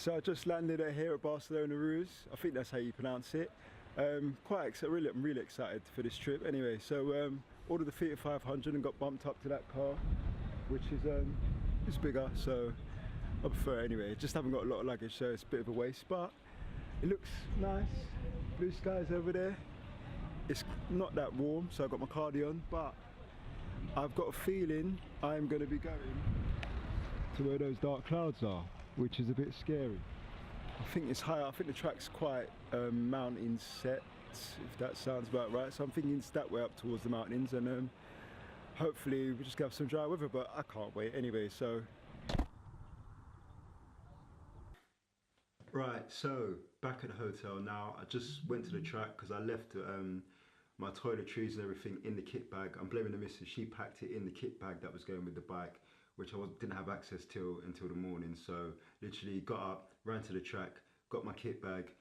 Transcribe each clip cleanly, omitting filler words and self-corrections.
So I just landed here at Barcelona Ruz. I think that's how you pronounce it. I'm really excited for this trip. Anyway, so ordered the Fiat 500 and got bumped up to that car, which is it's bigger, so I prefer it anyway. Just haven't got a lot of luggage, so it's a bit of a waste, but it looks nice. Blue skies over there. It's not that warm, so I've got my cardi on, but I've got a feeling I'm going to be going to where those dark clouds are, which is a bit scary. I think it's higher. I think the track's quite mountain set, if that sounds about right. So I'm thinking it's that way up towards the mountains, and hopefully we're just gonna have some dry weather, but I can't wait anyway. So right, so back at the hotel now. I just went to the track because I left my toiletries and everything in the kit bag. I'm blaming the missus. She packed it in the kit bag that was going with the bike, which didn't have access to until the morning. So literally got up, ran to the track, got my kit bag,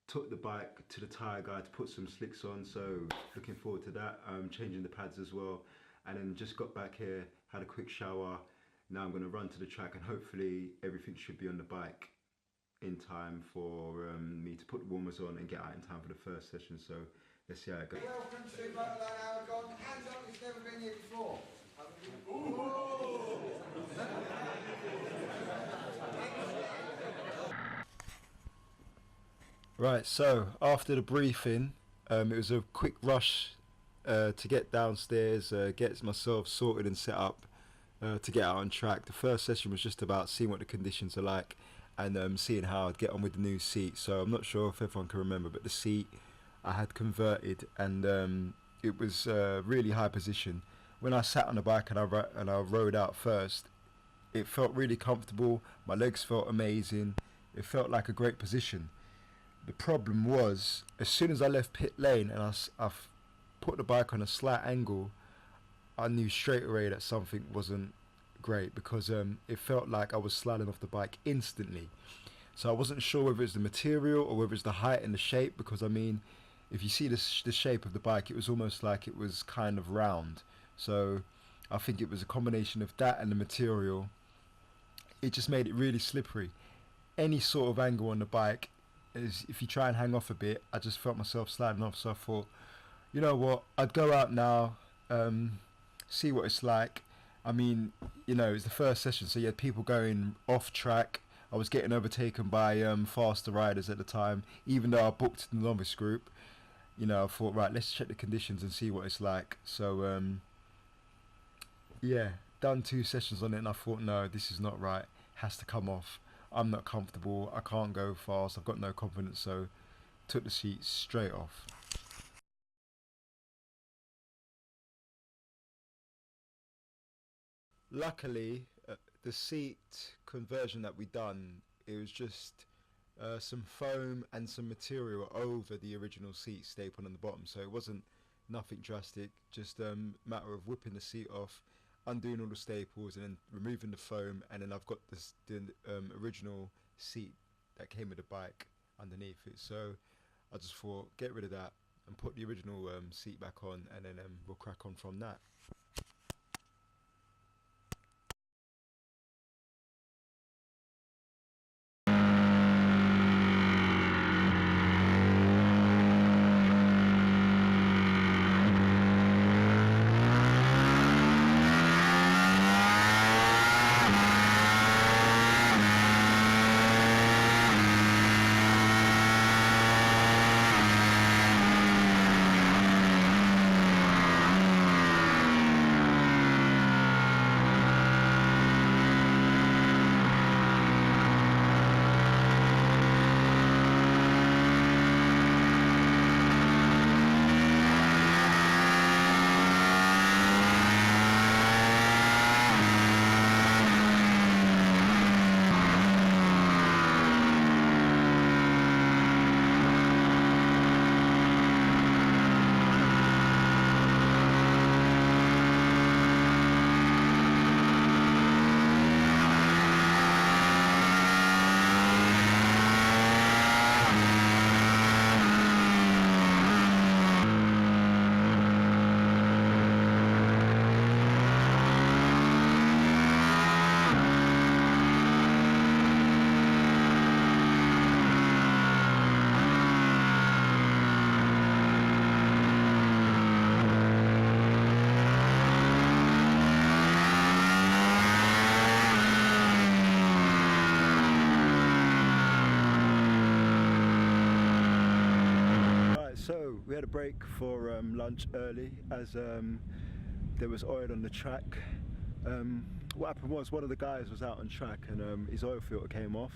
took the bike to the tyre guy to put some slicks on. So looking forward to that. Changing the pads as well, and then just got back here, had a quick shower. Now I'm going to run to the track, and hopefully everything should be on the bike in time for me to put the warmers on and get out in time for the first session. So let's see how it goes. Welcome to Aragon. Hands up, it's never been here before. Right, so after the briefing, it was a quick rush to get downstairs, get myself sorted and set up to get out on track. The first session was just about seeing what the conditions are like and seeing how I'd get on with the new seat. So I'm not sure if everyone can remember, but the seat I had converted, and it was really high position. When I sat on the bike and I rode out first, it felt really comfortable. My legs felt amazing. It felt like a great position. The problem was, as soon as I left pit lane and I put the bike on a slight angle, I knew straight away that something wasn't great, because it felt like I was sliding off the bike instantly. So I wasn't sure whether it's the material or whether it's the height and the shape, because I mean, if you see the shape of the bike, it was almost like it was kind of round. So I think it was a combination of that and the material. It just made it really slippery. Any sort of angle on the bike, if you try and hang off a bit, I just felt myself sliding off. So I thought, you know what, I'd go out now, see what it's like. I mean, you know, it's the first session, so you had people going off track. I was getting overtaken by faster riders at the time, even though I booked the novice group. You know, I thought, right, let's check the conditions and see what it's like. So yeah, done 2 sessions on it, and I thought, no, this is not right, has to come off. I'm not comfortable, I can't go fast, I've got no confidence, so took the seat straight off. Luckily, the seat conversion that we done, it was just some foam and some material over the original seat stapled on the bottom, so it wasn't nothing drastic, just matter of whipping the seat off, undoing all the staples and then removing the foam, and then I've got the original seat that came with the bike underneath it. So I just thought, get rid of that and put the original seat back on, and then we'll crack on from that. had a break for lunch early as there was oil on the track. What happened was one of the guys was out on track and his oil filter came off.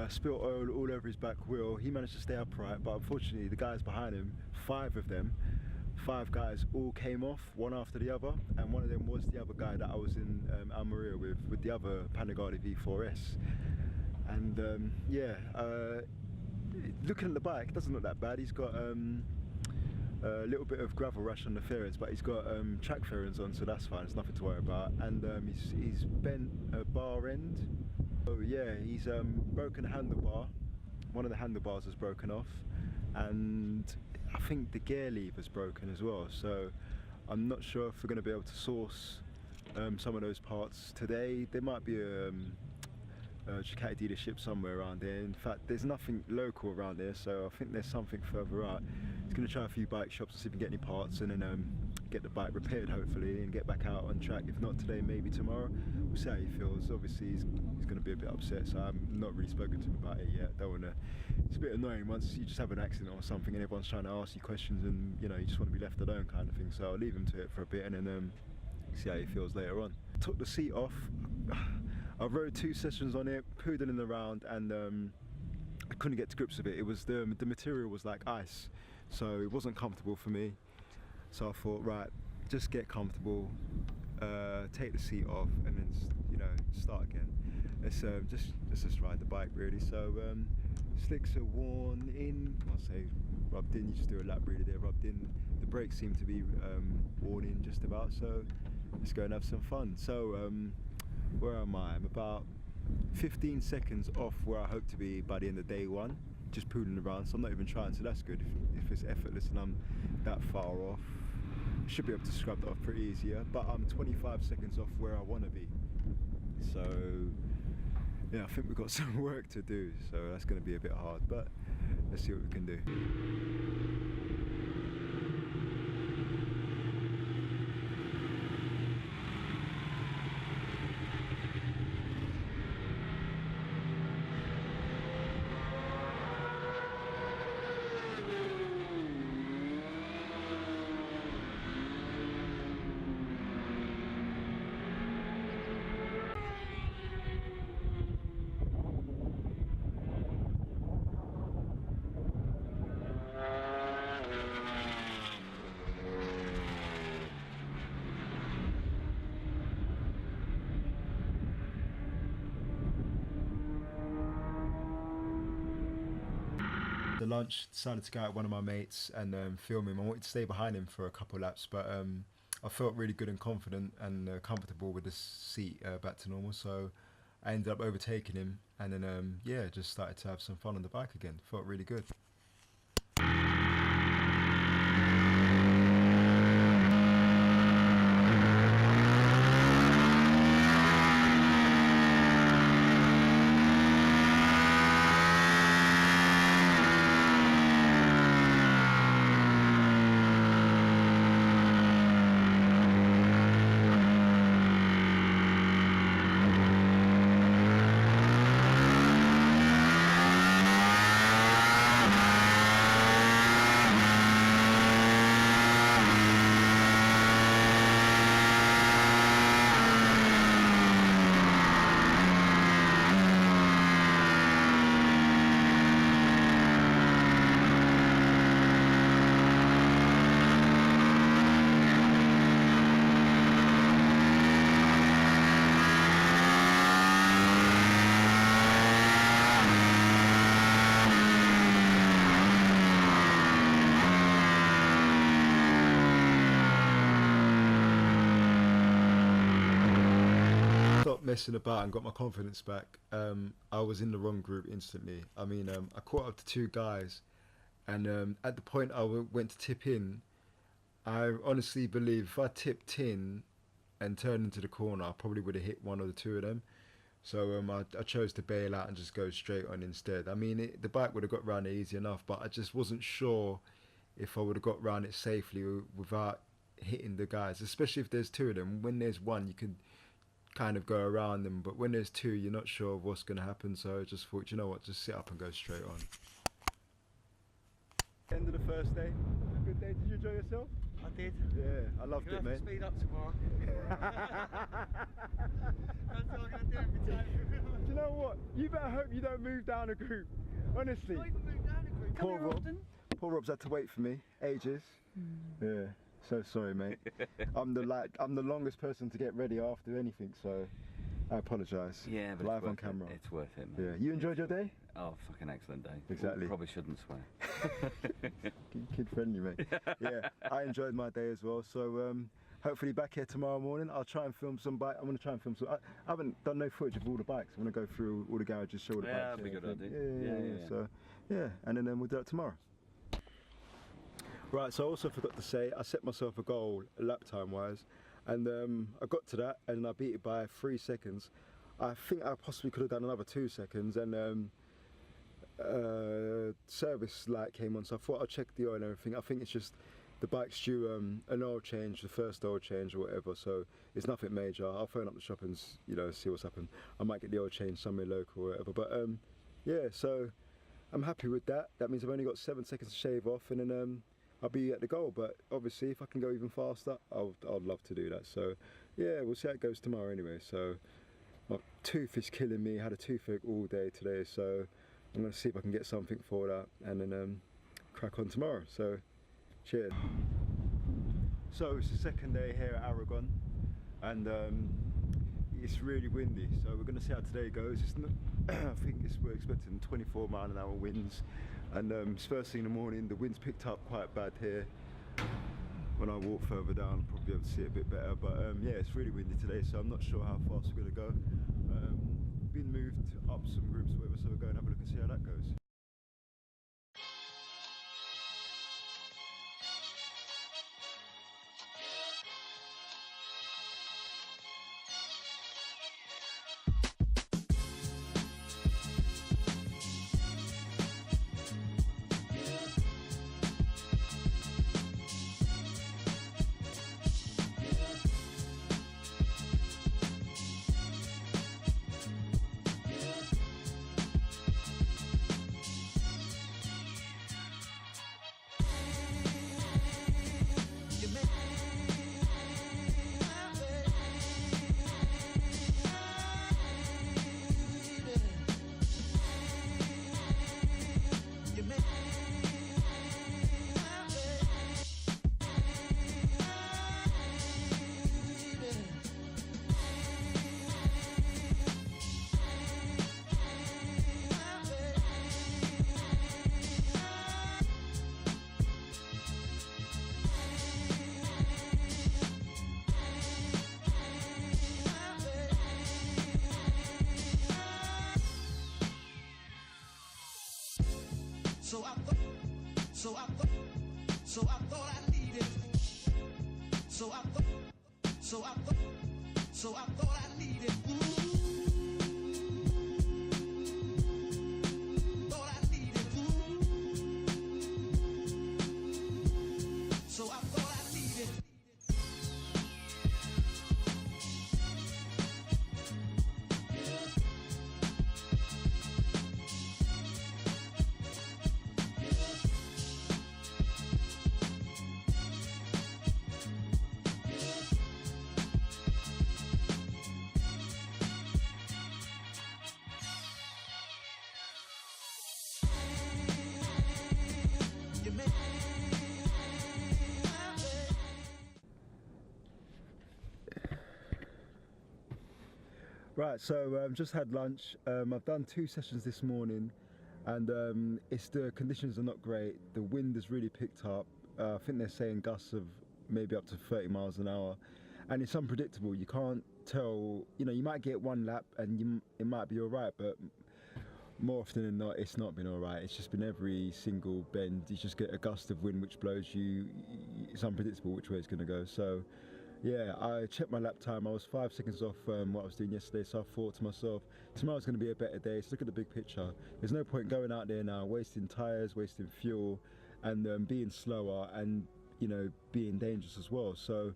Spilled oil all over his back wheel. He managed to stay upright, but unfortunately the guys behind him, five guys all came off, one after the other, and one of them was the other guy that I was in Almeria with the other Panigale V4S. And looking at the bike, it doesn't look that bad. He's got a little bit of gravel rash on the fairings, but he's got track fairings on, so that's fine. It's nothing to worry about. And he's bent a bar end. Oh yeah, he's broken a handlebar. One of the handlebars is broken off, and I think the gear lever's broken as well. So I'm not sure if we're going to be able to source some of those parts today. There might be a Ducati dealership somewhere around there. In fact, there's nothing local around there, so I think there's something further out. He's going to try a few bike shops to see if we can get any parts, and then get the bike repaired hopefully, and get back out on track. If not today, maybe tomorrow. We'll see how he feels. Obviously he's going to be a bit upset, so I'm not really spoken to him about it yet. Don't want to. It's a bit annoying once you just have an accident or something and everyone's trying to ask you questions, and you know, you just want to be left alone kind of thing. So I'll leave him to it for a bit, and then see how he feels later on. Took the seat off. I rode 2 sessions on it, poodling around, and I couldn't get to grips with it. It was the material was like ice, so it wasn't comfortable for me. So I thought, right, just get comfortable, take the seat off, and then start again. Let's just ride the bike really. So slicks are worn in. I'll say rubbed in. You just do a lap really there, rubbed in. The brakes seem to be worn in just about. So let's go and have some fun. So where am I? I'm about 15 seconds off where I hope to be by the end of day 1. Just pooling around, so I'm not even trying, so that's good. If it's effortless and I'm that far off, I should be able to scrub that off pretty easier. But I'm 25 seconds off where I want to be. So yeah, I think we've got some work to do, so that's going to be a bit hard, but let's see what we can do. The lunch, decided to go out with one of my mates and film him. I wanted to stay behind him for a couple of laps, but I felt really good and confident and comfortable with the seat back to normal, so I ended up overtaking him, and then yeah, just started to have some fun on the bike again. Felt really good. Stopped messing about and got my confidence back. I was in the wrong group instantly. I mean, I caught up to 2 guys, and at the point I went to tip in, I honestly believe if I tipped in and turned into the corner, I probably would have hit one or the 2 of them. So I chose to bail out and just go straight on instead. I mean, the bike would have got round it easy enough, but I just wasn't sure if I would have got round it safely without hitting the guys, especially if there's 2 of them. When there's 1, you could kind of go around them, but when there's 2, you're not sure of what's going to happen, so I just thought, you know what, just sit up and go straight on. End of the first day. mate. Did you enjoy yourself? I did. Yeah, I loved You're it, gonna have mate. to speed up tomorrow. That's what I'm gonna do every time. Do you know what? You better hope you don't move down a group. Honestly. Not even move down a group. Come Poor here Rob. often. Poor Rob's had to wait for me ages. Yeah. So sorry, mate. I'm the longest person to get ready after anything, so I apologise. Yeah, but live it's on worth camera. It. It's worth it, man. Yeah. You enjoyed your day? Oh, fucking excellent day. Exactly. Probably shouldn't swear. Kid friendly, mate. Yeah, I enjoyed my day as well. So hopefully back here tomorrow morning. I'll try and film some bike. I'm gonna try and film some. I haven't done no footage of all the bikes. I'm gonna go through all the garages, show all the Yeah, bikes. that'd be a good Yeah. idea. Yeah. So yeah, and then we'll do it tomorrow. Right. So I also forgot to say I set myself a goal lap time wise, and I got to that and I beat it by 3 seconds. I think I possibly could have done another 2 seconds, and service light came on, so I thought I'd check the oil and everything. I think it's just the bike's due an oil change, the first oil change or whatever, so it's nothing major. I'll phone up the shop and see what's happened. I might get the oil change somewhere local or whatever, but yeah, so I'm happy with that. That means I've only got 7 seconds to shave off, and then I'll be at the goal. But obviously if I can go even faster, I'd love to do that. So yeah, we'll see how it goes tomorrow anyway. So my tooth is killing me. I had a toothache all day today, so I'm going to see if I can get something for that, and then crack on tomorrow. So cheers. So it's the second day here at Aragon, and it's really windy, so we're going to see how today goes. It's not, I think we're expecting 24-mile-an-hour winds, and it's first thing in the morning. The wind's picked up quite bad here. When I walk further down, I'll probably be able to see it a bit better, but yeah, it's really windy today, so I'm not sure how fast we're going to go. Been moved up some groups or whatever, so we'll go and have a look and see how that goes. So I thought I needed. So I thought I needed. Thought I needed. So I thought I needed. Right, so just had lunch. I've done 2 sessions this morning, and the conditions are not great. The wind has really picked up. I think they're saying gusts of maybe up to 30 miles an hour, and it's unpredictable. You can't tell. You might get one lap and it might be all right, but more often than not, it's not been all right. It's just been every single bend. You just get a gust of wind which blows you. It's unpredictable which way it's going to go. So yeah, I checked my lap time. I was 5 seconds off what I was doing yesterday, so I thought to myself, tomorrow's going to be a better day. So look at the big picture. There's no point going out there now, wasting tyres, wasting fuel, and being slower, and being dangerous as well. So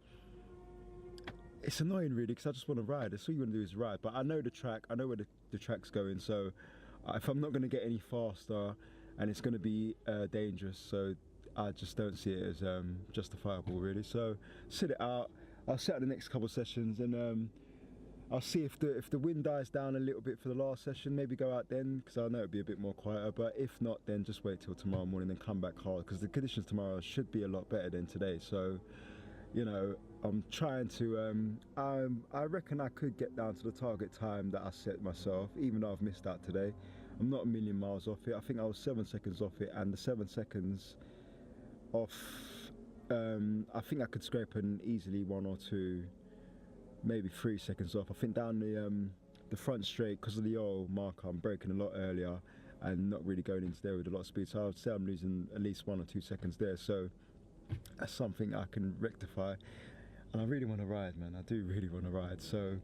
it's annoying really, because I just want to ride. That's all you want to do is ride. But I know the track, I know where the track's going, so if I'm not going to get any faster, and it's going to be dangerous, so I just don't see it as justifiable really. So sit it out. I'll set out the next couple of sessions, and I'll see if the wind dies down a little bit for the last session. Maybe go out then, because I know it'll be a bit more quieter. But if not, then just wait till tomorrow morning and come back hard, because the conditions tomorrow should be a lot better than today. So, you know, I'm trying to. I reckon I could get down to the target time that I set myself, even though I've missed out today. I'm not a million miles off it. I think I was 7 seconds off it, and the 7 seconds off. I think I could scrape an easily 1 or 2, maybe 3 seconds off. I think down the front straight, because of the oil marker, I'm braking a lot earlier and not really going into there with a lot of speed. So I would say I'm losing at least 1 or 2 seconds there. So that's something I can rectify. And I really want to ride, man. I do really want to ride. So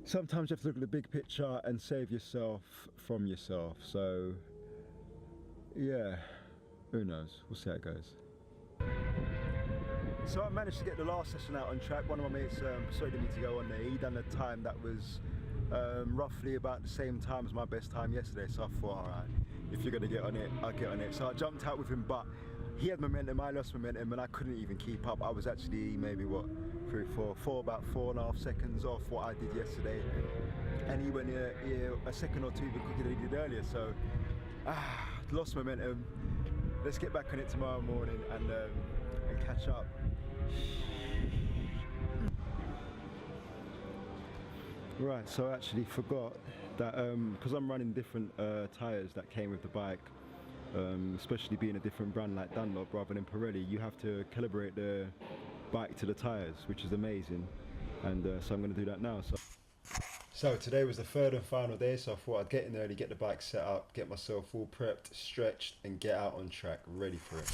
sometimes you have to look at the big picture and save yourself from yourself. So yeah, who knows? We'll see how it goes. So I managed to get the last session out on track. One of my mates persuaded me to go on there. He done a time that was roughly about the same time as my best time yesterday. So I thought, all right, if you're gonna get on it, I'll get on it. So I jumped out with him, but he had momentum, I lost momentum, and I couldn't even keep up. I was actually maybe what, about 4.5 seconds off what I did yesterday, and he went a second or 2 even quicker than he did earlier. So lost momentum. Let's get back on it tomorrow morning and catch up. Right, so I actually forgot that because I'm running different tyres that came with the bike, especially being a different brand like Dunlop rather than Pirelli, you have to calibrate the bike to the tyres, which is amazing, and so I'm going to do that now. So today was the third and final day, so I thought I'd get in early, get the bike set up, get myself all prepped, stretched, and get out on track, ready for it.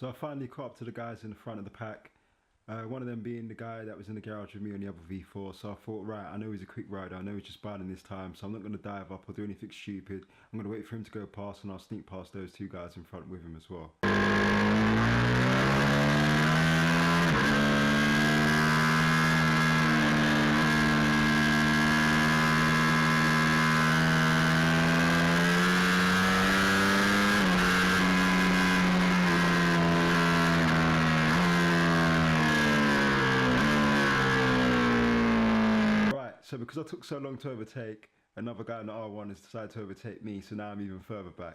So I finally caught up to the guys in the front of the pack. One of them being the guy that was in the garage with me on the other V4. So I thought, right, I know he's a quick rider. I know he's just biding his time. So I'm not going to dive up or do anything stupid. I'm going to wait for him to go past, and I'll sneak past those two guys in front with him as well. So because I took so long to overtake, another guy in the R1 has decided to overtake me, so now I'm even further back.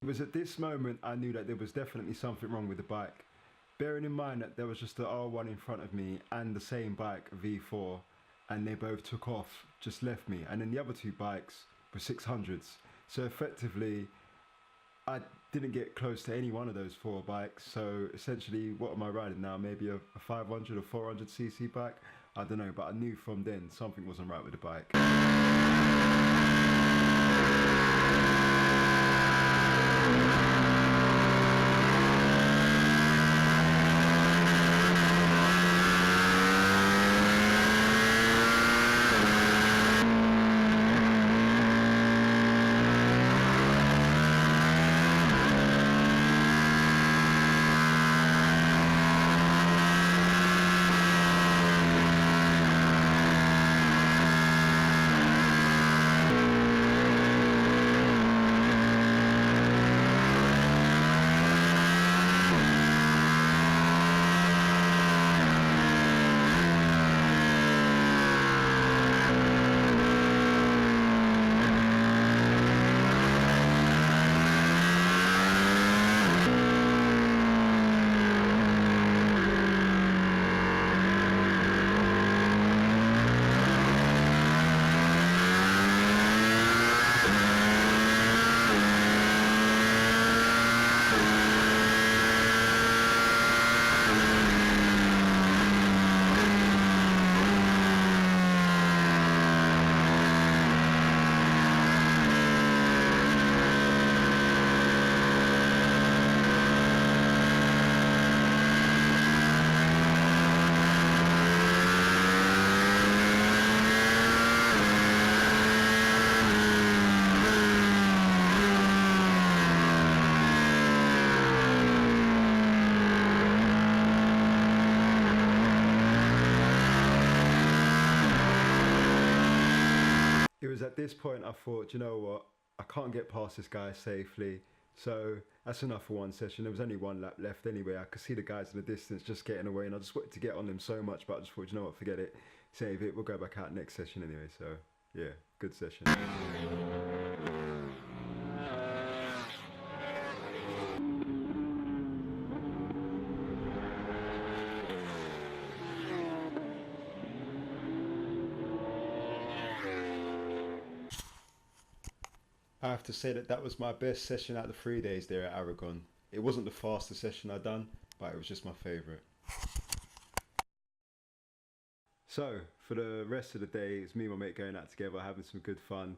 It was at this moment I knew that there was definitely something wrong with the bike. Bearing in mind that there was just the R1 in front of me and the same bike, a V4, and they both took off, just left me. And then the other two bikes were 600s. So effectively, I didn't get close to any one of those four bikes. So essentially, what am I riding now? Maybe a 500 or 400cc bike? I don't know, but I knew from then something wasn't right with the bike. It was at this point I thought, you know what, I can't get past this guy safely, so that's enough for one session. There was only one lap left anyway. I could see the guys in the distance just getting away, and I just wanted to get on them so much, but I just thought, you know what, forget it, save it, we'll go back out next session anyway. So yeah, good session. I have to say that that was my best session out of the 3 days there at Aragon. It wasn't the fastest session I'd done, but it was just my favourite. So, for the rest of the day, it's me and my mate going out together, having some good fun.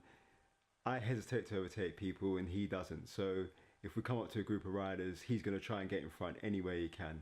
I hesitate to overtake people and he doesn't, so if we come up to a group of riders, he's going to try and get in front any way he can.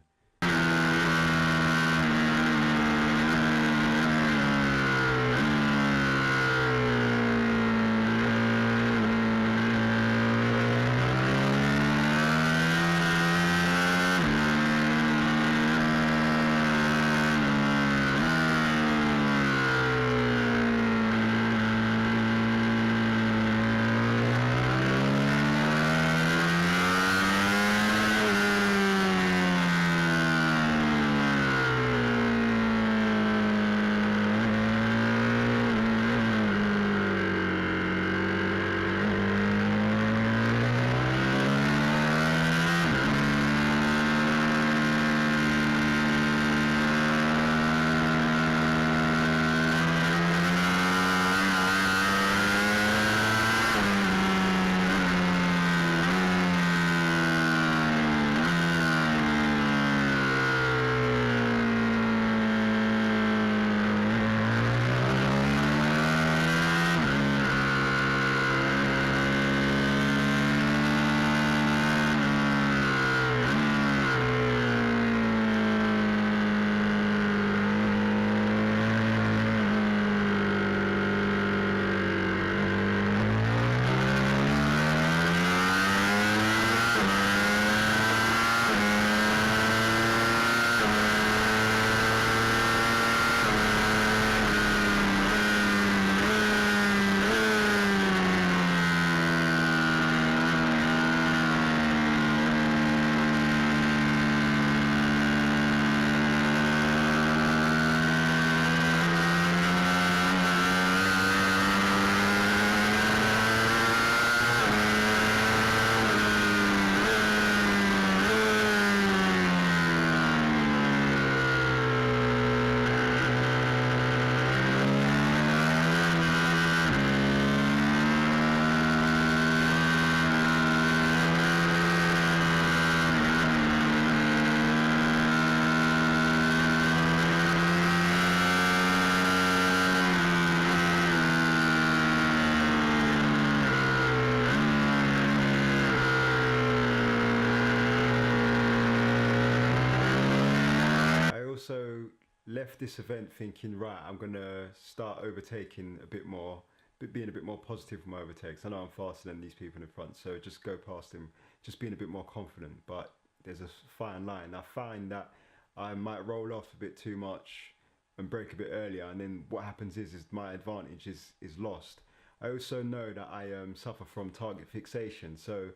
also left this event thinking, right, I'm gonna start overtaking a bit more, but being a bit more positive with my overtakes. I know I'm faster than these people in the front, so just go past them, just being a bit more confident. But there's a fine line. I find that I might roll off a bit too much and break a bit earlier, and then what happens is my advantage is lost. I also know that I suffer from target fixation. So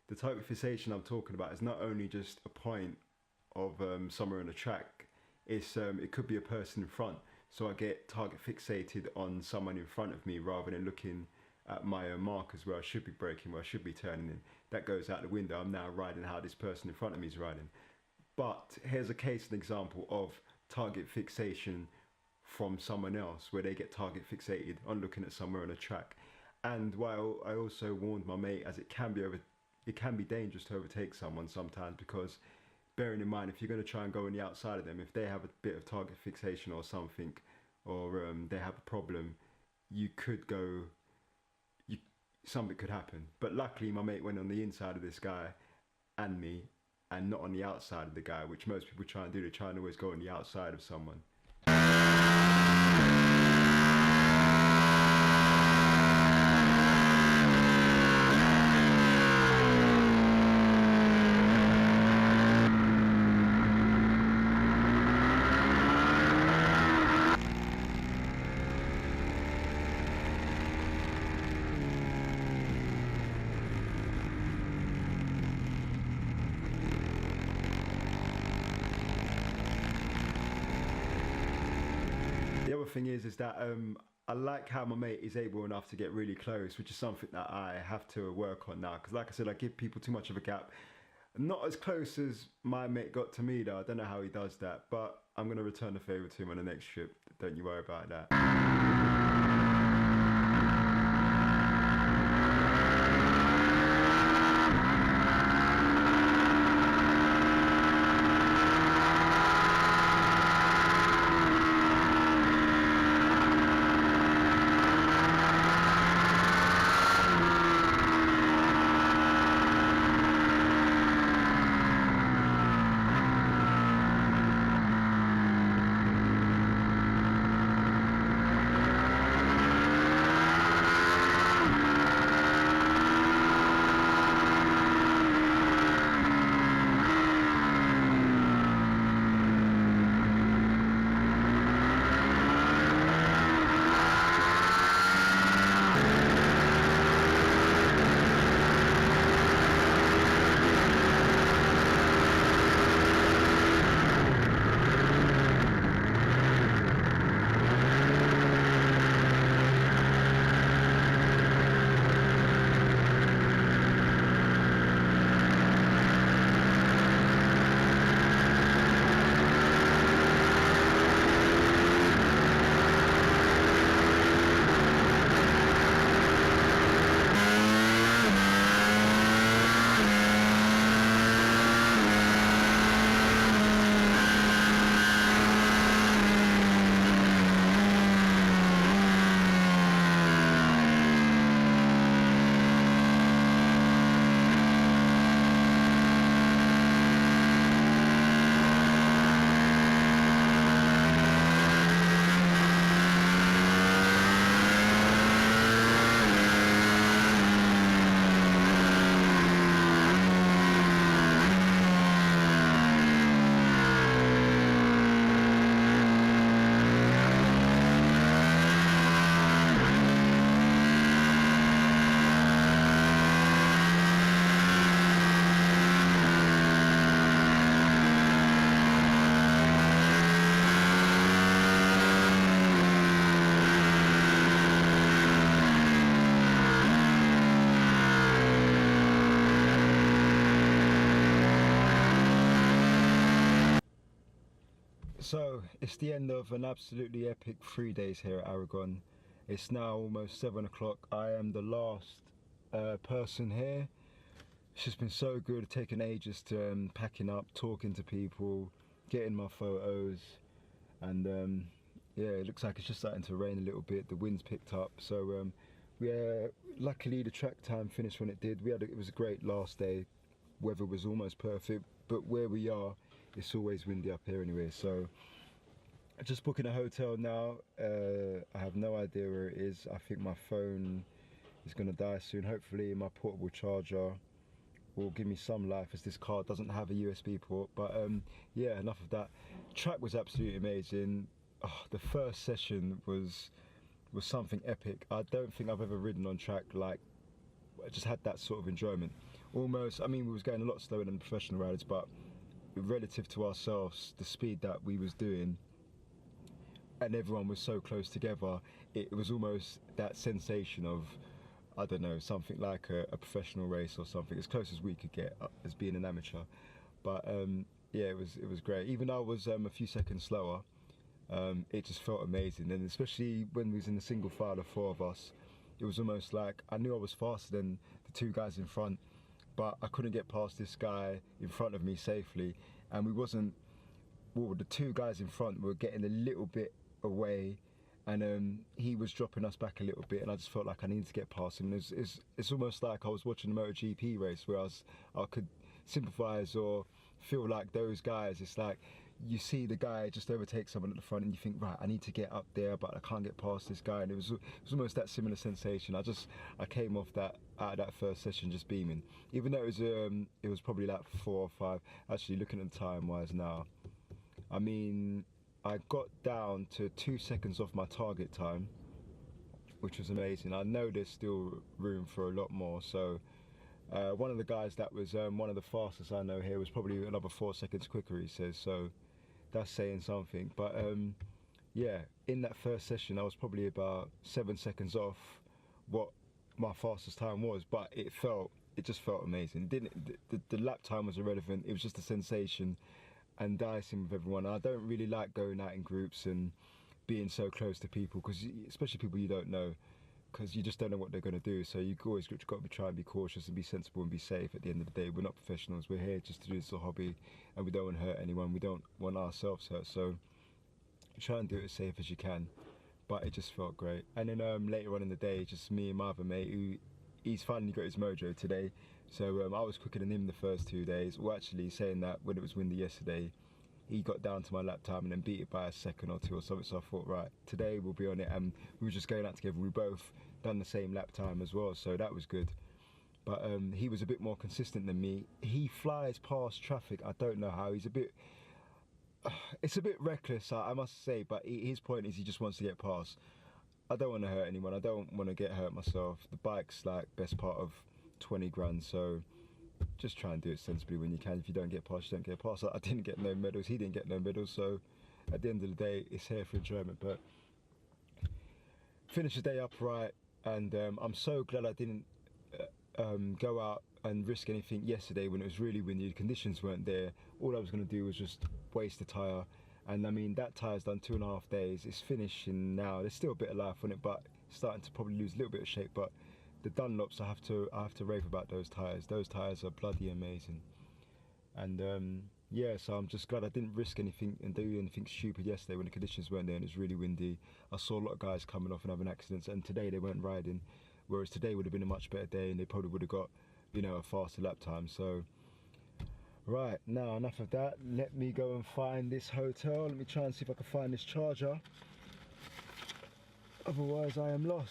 the target fixation I'm talking about is not only just a point of somewhere on the track. It's it could be a person in front. So I get target fixated on someone in front of me rather than looking at my markers where I should be braking, where I should be turning in. That goes out the window. I'm now riding how this person in front of me is riding. But here's a case, an example of target fixation from someone else, where they get target fixated on looking at somewhere on a track. And while I also warned my mate, as it can be dangerous to overtake someone sometimes, because bearing in mind, if you're going to try and go on the outside of them, if they have a bit of target fixation or something, or they have a problem, something could happen. But luckily my mate went on the inside of this guy and me, and not on the outside of the guy, which most people try and do. They try and always go on the outside of someone. The other thing is that I like how my mate is able enough to get really close, which is something that I have to work on now. Because like I said, I give people too much of a gap. Not as close as my mate got to me though. I don't know how he does that, but I'm going to return the favour to him on the next trip. Don't you worry about that. So it's the end of an absolutely epic 3 days here at Aragon. It's now almost 7 o'clock. I am the last person here. It's just been so good, taking ages to packing up, talking to people, getting my photos, and yeah, it looks like it's just starting to rain a little bit. The wind's picked up, so yeah, luckily the track time finished when it did. It was a great last day. Weather was almost perfect, but where we are it's always windy up here anyway. So just booking a hotel now. I have no idea where it is. I think my phone is gonna die soon. Hopefully my portable charger will give me some life, as this car doesn't have a USB port. But yeah, enough of that. Track was absolutely amazing. Oh, the first session was something epic. I don't think I've ever ridden on track like, I just had that sort of enjoyment. Almost, I mean, we was going a lot slower than professional riders, but relative to ourselves, the speed that we was doing, and everyone was so close together, it was almost that sensation of, I don't know, something like a professional race or something, as close as we could get as being an amateur. But yeah, it was great. Even though I was a few seconds slower, it just felt amazing. And especially when we was in the single file of 4 of us, it was almost like I knew I was faster than the 2 guys in front, but I couldn't get past this guy in front of me safely. And we wasn't, well, the 2 guys in front were getting a little bit away, and he was dropping us back a little bit, and I just felt like I needed to get past him. And it's almost like I was watching a MotoGP race where I could sympathise or feel like those guys. It's like you see the guy just overtake someone at the front and you think, right, I need to get up there, but I can't get past this guy. And it was almost that similar sensation. I came off that out of that first session just beaming, even though it was probably like 4 or 5. Actually, looking at the time wise now, I mean, I got down to 2 seconds off my target time, which was amazing. I know there's still room for a lot more. So one of the guys that was one of the fastest I know here was probably another 4 seconds quicker, he says. So that's saying something. But yeah, in that first session I was probably about 7 seconds off what my fastest time was, but it just felt amazing. The lap time was irrelevant. It was just a sensation and dicing with everyone. I don't really like going out in groups and being so close to people, because especially people you don't know, because you just don't know what they're going to do. So you always got to try and be cautious and be sensible and be safe. At the end of the day, we're not professionals. We're here just to do this as a hobby, and we don't want to hurt anyone. We don't want ourselves hurt. So try and do it as safe as you can. But it just felt great. And then later on in the day, just me and my other mate, he's finally got his mojo today. So I was quicker than him the first 2 days. Well, actually, saying that, when it was windy yesterday, he got down to my lap time and then beat it by a second or 2 or something. So I thought, right, today we'll be on it. And we were just going out together. We both done the same lap time as well, so that was good. But he was a bit more consistent than me. He flies past traffic. I don't know how. He's a bit, it's a bit reckless, I must say. But his point is he just wants to get past. I don't want to hurt anyone. I don't want to get hurt myself. The bike's like best part of 20 grand, so just try and do it sensibly when you can. If you don't get past, you don't get past. I didn't get no medals, he didn't get no medals, so at the end of the day, it's here for enjoyment. But finished the day upright, and I'm so glad I didn't go out and risk anything yesterday when it was really windy. The conditions weren't there. All I was going to do was just waste the tyre, and I mean, that tyre's done 2.5 days. It's finishing now. There's still a bit of life on it, but it's starting to probably lose a little bit of shape. But the Dunlops, I have to rave about those tyres. Those tyres are bloody amazing. And yeah, so I'm just glad I didn't risk anything and do anything stupid yesterday when the conditions weren't there and it was really windy. I saw a lot of guys coming off and having accidents, and today they weren't riding, whereas today would have been a much better day and they probably would have got, you know, a faster lap time. So right, now enough of that. Let me go and find this hotel. Let me try and see if I can find this charger. Otherwise I am lost.